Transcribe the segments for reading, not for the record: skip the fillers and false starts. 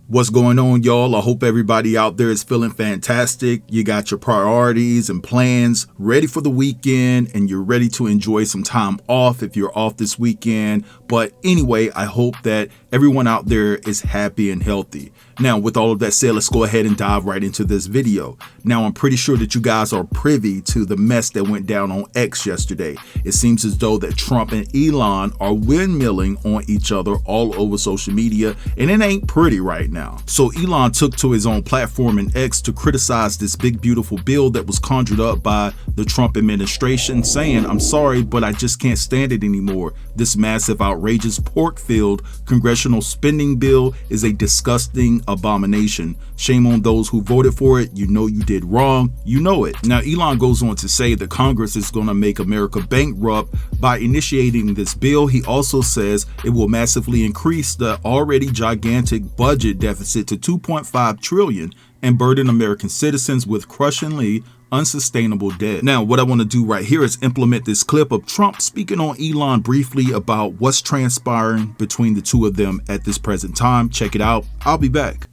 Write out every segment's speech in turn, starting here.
What's going on, y'all? I hope everybody out there is feeling fantastic. You got your priorities and plans ready for the weekend, and you're ready to enjoy some time off if you're off this weekend. But anyway, I hope that everyone out there is happy and healthy. Now, with all of that said, let's go ahead and dive right into this video. Now, I'm pretty sure that you guys are privy to the mess that went down on X yesterday. It seems as though that Trump and Elon are windmilling on each other all over social media, and it ain't pretty right now. So Elon took to his own platform in X to criticize this big, beautiful bill that was conjured up by the Trump administration, saying, "I'm sorry, but I just can't stand it anymore. This massive, outrageous, pork-filled congressional spending bill is a disgusting abomination. Shame on those who voted for it. You know you did wrong. You know it." Now, Elon goes on to say that Congress is going to make America bankrupt by initiating this bill. He also says it will massively increase the already gigantic budget deficit to $2.5 trillion and burden American citizens with crushingly unsustainable debt. Now, what I want to do right here is implement this clip of Trump speaking on Elon briefly about what's transpiring between the two of them at this present time. Check it out. I'll be back.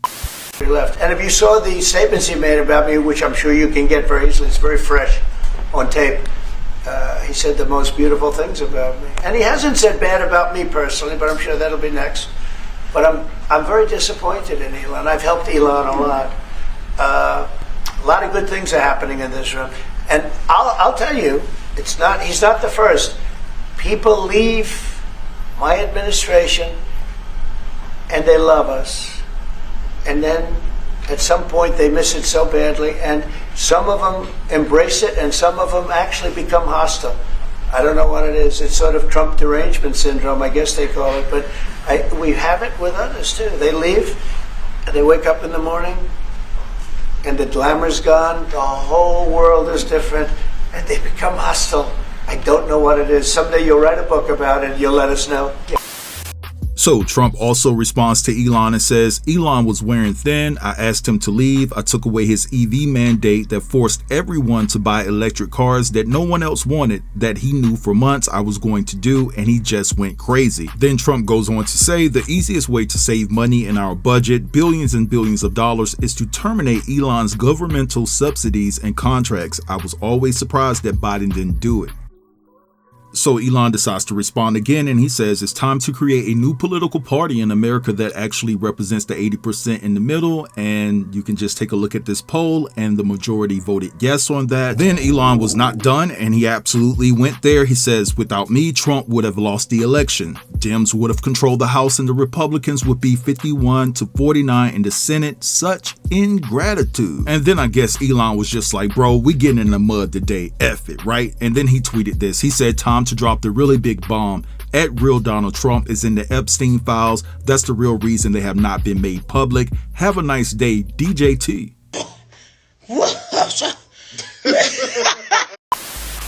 Left. And if you saw the statements he made about me, which I'm sure you can get very easily, it's very fresh on tape. He said the most beautiful things about me. And he hasn't said bad about me personally, but I'm sure that'll be next. But I'm very disappointed in Elon. I've helped Elon a lot. A lot of good things are happening in this room. And I'll tell you, he's not the first. People leave my administration and they love us. And then at some point they miss it so badly, and some of them embrace it and some of them actually become hostile. I don't know what it is. It's sort of Trump derangement syndrome, I guess they call it. But we have it with others too. They leave and they wake up in the morning and the glamour's gone, the whole world is different, and they become hostile. I don't know what it is. Someday you'll write a book about it, you'll let us know. So Trump also responds to Elon and says, "Elon was wearing thin. I asked him to leave. I took away his EV mandate that forced everyone to buy electric cars that no one else wanted, that he knew for months I was going to do, and he just went crazy." Then Trump goes on to say, "The easiest way to save money in our budget, billions and billions of dollars, is to terminate Elon's governmental subsidies and contracts. I was always surprised that Biden didn't do it." So Elon decides to respond again, and he says it's time to create a new political party in America that actually represents the 80% in the middle, and you can just take a look at this poll, and the majority voted yes on that. Then Elon was not done, and he absolutely went there. He says, "Without me, Trump would have lost the election. Dems would have controlled the House, and the Republicans would be 51 to 49 in the Senate. Such ingratitude." And then I guess Elon was just like, "Bro, we getting in the mud today. F it," right? And then he tweeted this. He said, "Time to drop the really big bomb. At real Donald Trump is in the Epstein files. That's the real reason they have not been made public. Have a nice day, DJT."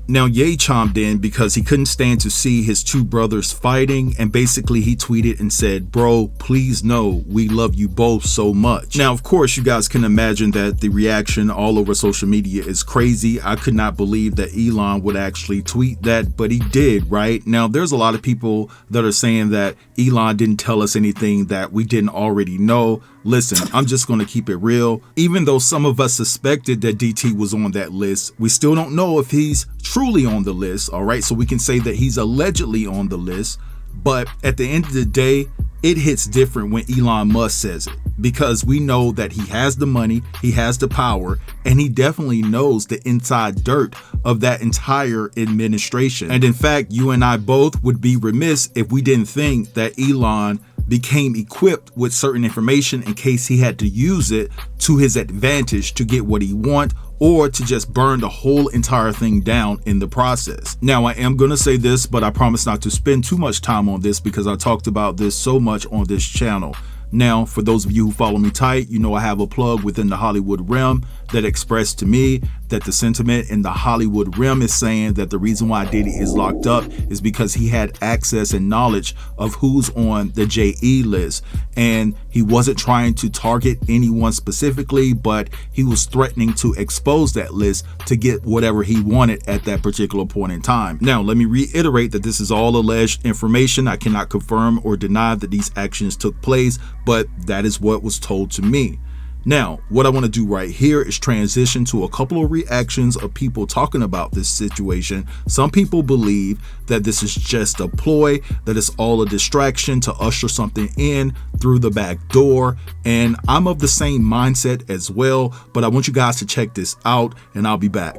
Now, Ye chimed in because he couldn't stand to see his two brothers fighting, and basically he tweeted and said, "Bro, please know we love you both so much." Now, of course, you guys can imagine that the reaction all over social media is crazy. I could not believe that Elon would actually tweet that, but he did, right? Now, there's a lot of people that are saying that Elon didn't tell us anything that we didn't already know. Listen, I'm just going to keep it real. Even though some of us suspected that DT was on that list, we still don't know if he's truly on the list, all right? So we can say that he's allegedly on the list. But at the end of the day, it hits different when Elon Musk says it, because we know that he has the money, he has the power, and he definitely knows the inside dirt of that entire administration. And in fact, you and I both would be remiss if we didn't think that Elon became equipped with certain information in case he had to use it to his advantage to get what he wants, or to just burn the whole entire thing down in the process. Now, I am going to say this, but I promise not to spend too much time on this because I talked about this so much on this channel. Now, for those of you who follow me tight, you know I have a plug within the Hollywood realm that expressed to me that the sentiment in the Hollywood realm is saying that the reason why Diddy is locked up is because he had access and knowledge of who's on the JE list. And he wasn't trying to target anyone specifically, but he was threatening to expose that list to get whatever he wanted at that particular point in time. Now, let me reiterate that this is all alleged information. I cannot confirm or deny that these actions took place, but that is what was told to me. Now, what I want to do right here is transition to a couple of reactions of people talking about this situation. Some people believe that this is just a ploy, that it's all a distraction to usher something in through the back door. And I'm of the same mindset as well, but I want you guys to check this out and I'll be back.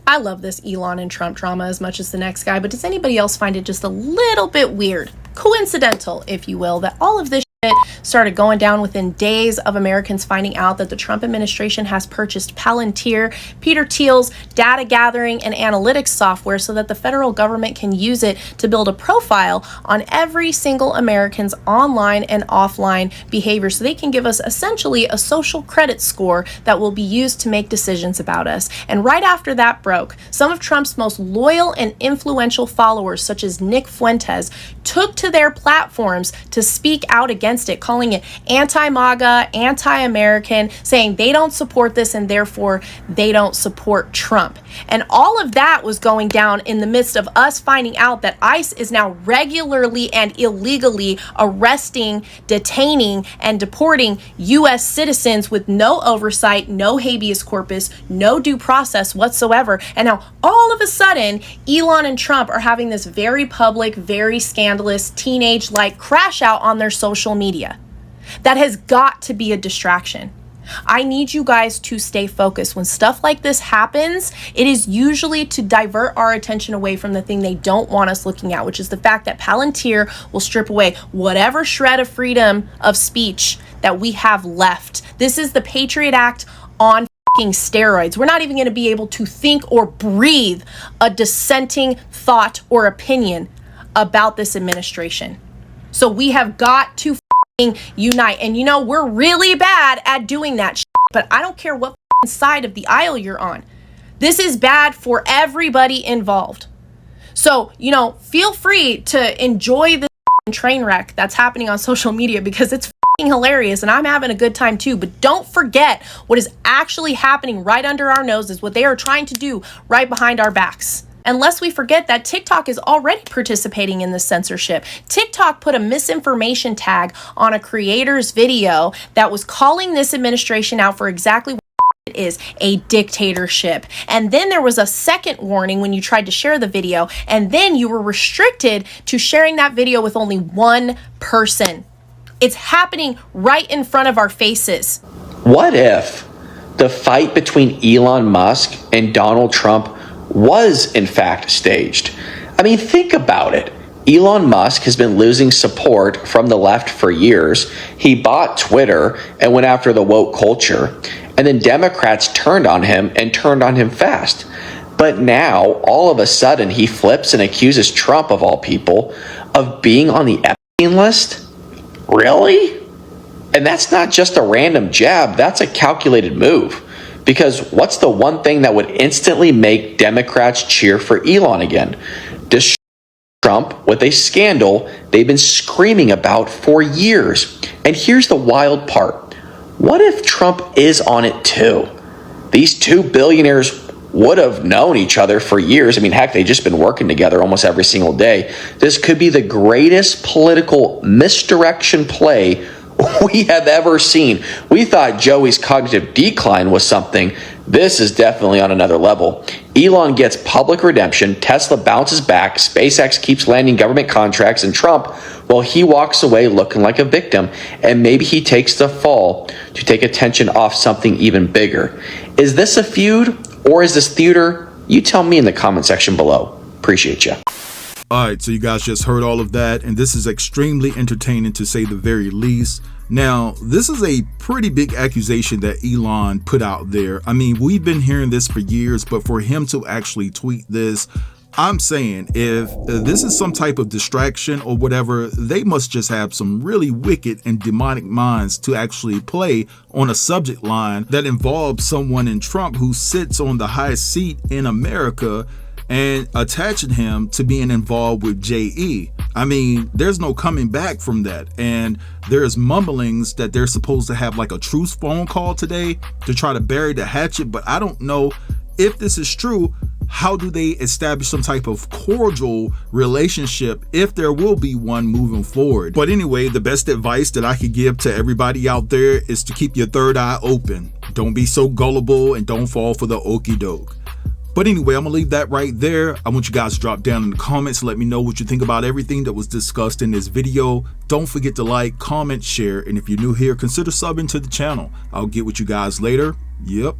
I love this Elon and Trump drama as much as the next guy, but does anybody else find it just a little bit weird, coincidental, if you will, that all of this started going down within days of Americans finding out that the Trump administration has purchased Palantir, Peter Thiel's data gathering and analytics software, so that the federal government can use it to build a profile on every single American's online and offline behavior, so they can give us essentially a social credit score that will be used to make decisions about us. And right after that broke, some of Trump's most loyal and influential followers, such as Nick Fuentes, took to their platforms to speak out against it, calling it anti-MAGA, anti-American, saying they don't support this and therefore they don't support Trump. And all of that was going down in the midst of us finding out that ICE is now regularly and illegally arresting, detaining, and deporting U.S. citizens with no oversight, no habeas corpus, no due process whatsoever. And now all of a sudden, Elon and Trump are having this very public, very scandalous, teenage-like crash out on their social media. That has got to be a distraction. I need you guys to stay focused. When stuff like this happens, it is usually to divert our attention away from the thing they don't want us looking at, which is the fact that Palantir will strip away whatever shred of freedom of speech that we have left. This is the Patriot Act on steroids. We're not even going to be able to think or breathe a dissenting thought or opinion about this administration. So we have got to unite. And you know, we're really bad at doing that, but I don't care what side of the aisle you're on. This is bad for everybody involved. So, you know, feel free to enjoy this train wreck that's happening on social media, because it's hilarious and I'm having a good time too. But don't forget what is actually happening right under our noses, what they are trying to do right behind our backs. Unless we forget that TikTok is already participating in this censorship. TikTok put a misinformation tag on a creator's video that was calling this administration out for exactly what it is, a dictatorship. And then there was a second warning when you tried to share the video, and then you were restricted to sharing that video with only one person. It's happening right in front of our faces. What if the fight between Elon Musk and Donald Trump was in fact staged? I mean, think about it. Elon Musk has been losing support from the left for years. He bought Twitter and went after the woke culture. And then Democrats turned on him, and turned on him fast. But now, all of a sudden, he flips and accuses Trump, of all people, of being on the Epstein list? Really? And that's not just a random jab, that's a calculated move. Because what's the one thing that would instantly make Democrats cheer for Elon again? Distract Trump with a scandal they've been screaming about for years. And here's the wild part. What if Trump is on it too? These two billionaires would have known each other for years. I mean, heck, they've just been working together almost every single day. This could be the greatest political misdirection play we have ever seen. We thought Joey's cognitive decline was something. This is definitely on another level. Elon gets public redemption, Tesla bounces back, SpaceX keeps landing government contracts, and Trump, well, he walks away looking like a victim, and maybe he takes the fall to take attention off something even bigger. Is this a feud, or is this theater? You tell me in the comment section below. Appreciate you. All right, so you guys just heard all of that, and this is extremely entertaining to say the very least. Now, this is a pretty big accusation that Elon put out there. I mean, we've been hearing this for years, but for him to actually tweet this, I'm saying if this is some type of distraction or whatever, they must just have some really wicked and demonic minds to actually play on a subject line that involves someone in Trump who sits on the highest seat in America and attaching him to being involved with JE. I mean, there's no coming back from that. And there's mumblings that they're supposed to have like a truce phone call today to try to bury the hatchet, but I don't know if this is true. How do they establish some type of cordial relationship if there will be one moving forward? But anyway, the best advice that I could give to everybody out there is to keep your third eye open. Don't be so gullible and don't fall for the okie doke. But anyway, I'm gonna leave that right there. I want you guys to drop down in the comments. Let me know what you think about everything that was discussed in this video. Don't forget to like, comment, share, and if you're new here, consider subbing to the channel. I'll get with you guys later. Yep.